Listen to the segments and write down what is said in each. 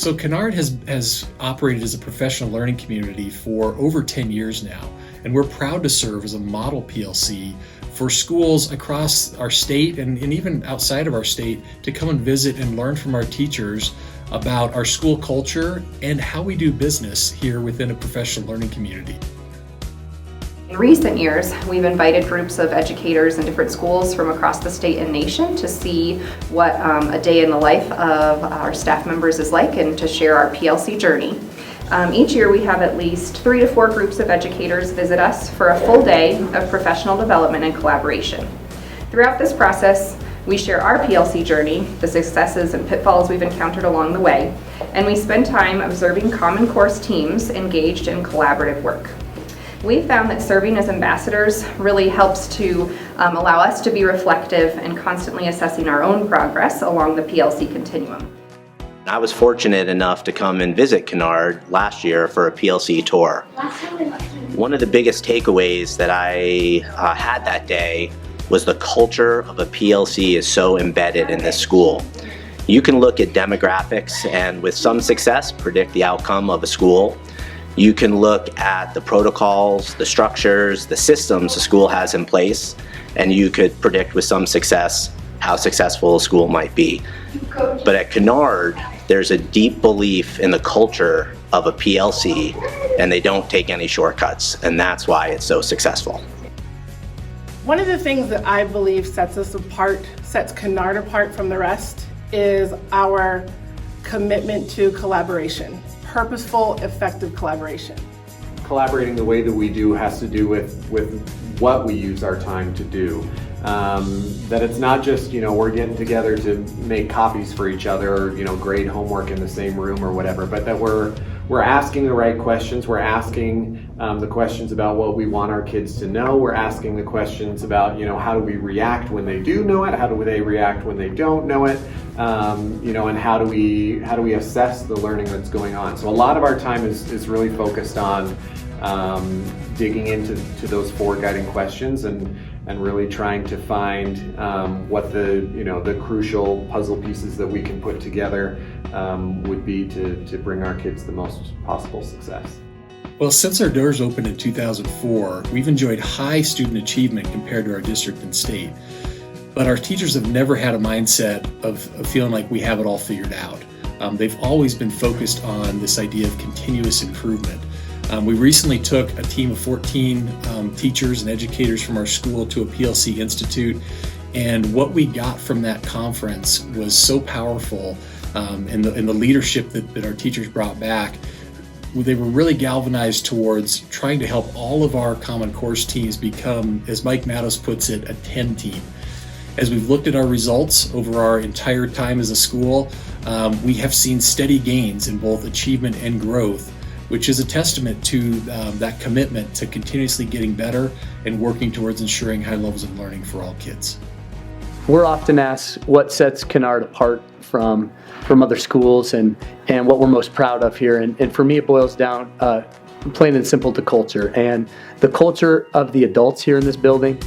So Kinard has operated as a professional learning community for over 10 years now, and we're proud to serve as a model PLC for schools across our state and even outside of our state to come and visit and learn from our teachers about our school culture and how we do business here within a professional learning community. In recent years, we've invited groups of educators in different schools from across the state and nation to see what a day in the life of our staff members is like and to share our PLC journey. Each year we have at least 3 to 4 groups of educators visit us for a full day of professional development and collaboration. Throughout this process, we share our PLC journey, the successes and pitfalls we've encountered along the way, and we spend time observing common course teams engaged in collaborative work. We found that serving as ambassadors really helps to allow us to be reflective and constantly assessing our own progress along the PLC continuum. I was fortunate enough to come and visit Kinard last year for a PLC tour. One of the biggest takeaways that I had that day was the culture of a PLC is so embedded in this school. You can look at demographics and with some success predict the outcome of a school. You can look at the protocols, the structures, the systems a school has in place, and you could predict with some success how successful a school might be. But at Kinard, there's a deep belief in the culture of a PLC, and they don't take any shortcuts, and that's why it's so successful. One of the things that I believe sets Kinard apart from the rest is our commitment to collaboration. Purposeful, effective collaboration. Collaborating the way that we do has to do with what we use our time to do. That it's not just, we're getting together to make copies for each other or, grade homework in the same room or whatever, but that we're asking the right questions. We're asking the questions about what we want our kids to know. We're asking the questions about, how do we react when they do know it? How do they react when they don't know it? And how do we assess the learning that's going on? So a lot of our time is really focused on digging into those 4 guiding questions and really trying to find what the crucial puzzle pieces that we can put together would be to bring our kids the most possible success. Well, since our doors opened in 2004, we've enjoyed high student achievement compared to our district and state. But our teachers have never had a mindset of feeling like we have it all figured out. They've always been focused on this idea of continuous improvement. We recently took a team of 14 teachers and educators from our school to a PLC Institute, and what we got from that conference was so powerful, and the leadership that our teachers brought back. They were really galvanized towards trying to help all of our Common Course teams become, as Mike Mattos puts it, a 10 team. As we've looked at our results over our entire time as a school, we have seen steady gains in both achievement and growth, which is a testament to that commitment to continuously getting better and working towards ensuring high levels of learning for all kids. We're often asked what sets Kinard apart from other schools and what we're most proud of here. And for me, it boils down plain and simple to culture. And the culture of the adults here in this building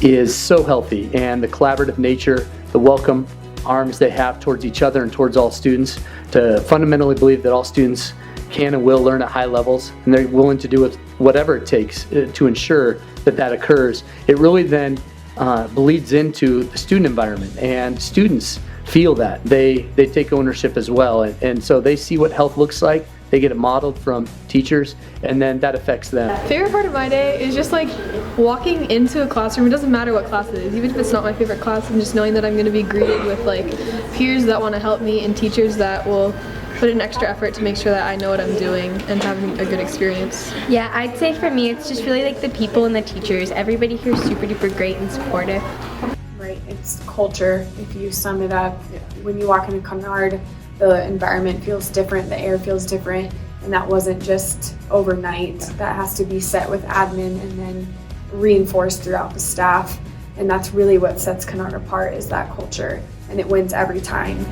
is so healthy, and the collaborative nature, the welcome arms they have towards each other and towards all students, to fundamentally believe that all students can and will learn at high levels, and they're willing to do whatever it takes to ensure that occurs. It really then bleeds into the student environment, and students feel that. They take ownership as well, and so they see what health looks like. They get it modeled from teachers, and then that affects them. Favorite part of my day is just like walking into a classroom. It doesn't matter what class it is, even if it's not my favorite class, and just knowing that I'm going to be greeted with like peers that want to help me and teachers that will put in extra effort to make sure that I know what I'm doing and having a good experience. Yeah, I'd say for me it's just really like the people and the teachers. Everybody here is super duper great and supportive. Right, it's culture. If you sum it up, when you walk into Canard, the environment feels different, the air feels different, and that wasn't just overnight. That has to be set with admin and then reinforced throughout the staff, and that's really what sets Kinard apart, is that culture, and it wins every time.